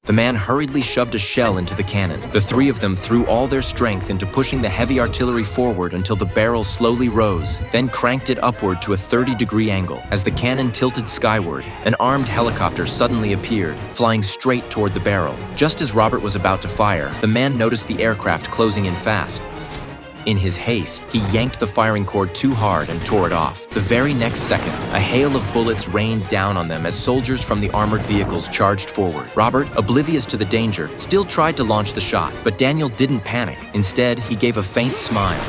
The man hurriedly shoved a shell into the cannon. The three of them threw all their strength into pushing the heavy artillery forward until the barrel slowly rose, then cranked it upward to a 30-degree angle. As the cannon tilted skyward, an armed helicopter suddenly appeared, flying straight toward the barrel. Just as Robert was about to fire, the man noticed the aircraft closing in fast. In his haste, he yanked the firing cord too hard and tore it off. The very next second, a hail of bullets rained down on them as soldiers from the armored vehicles charged forward. Robert, oblivious to the danger, still tried to launch the shot, but Daniel didn't panic. Instead, he gave a faint smile.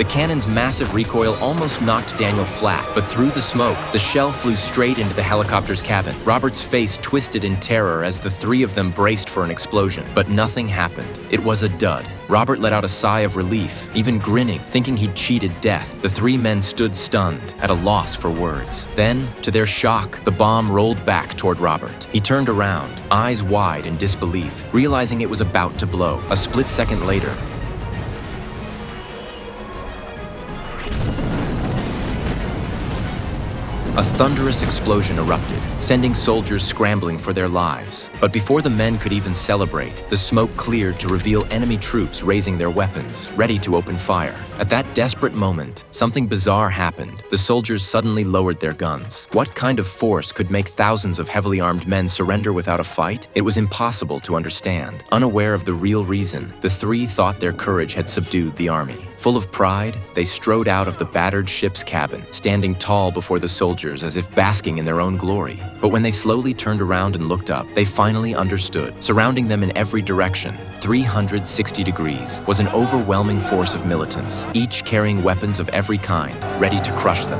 The cannon's massive recoil almost knocked Daniel flat, but through the smoke, the shell flew straight into the helicopter's cabin. Robert's face twisted in terror as the three of them braced for an explosion, but nothing happened. It was a dud. Robert let out a sigh of relief, even grinning, thinking he'd cheated death. The three men stood stunned, at a loss for words. Then, to their shock, the bomb rolled back toward Robert. He turned around, eyes wide in disbelief, realizing it was about to blow. A split second later, a thunderous explosion erupted, sending soldiers scrambling for their lives. But before the men could even celebrate, the smoke cleared to reveal enemy troops raising their weapons, ready to open fire. At that desperate moment, something bizarre happened. The soldiers suddenly lowered their guns. What kind of force could make thousands of heavily armed men surrender without a fight? It was impossible to understand. Unaware of the real reason, the three thought their courage had subdued the army. Full of pride, they strode out of the battered ship's cabin, standing tall before the soldiers as if basking in their own glory. But when they slowly turned around and looked up, they finally understood. Surrounding them in every direction, 360 degrees, was an overwhelming force of militants, each carrying weapons of every kind, ready to crush them.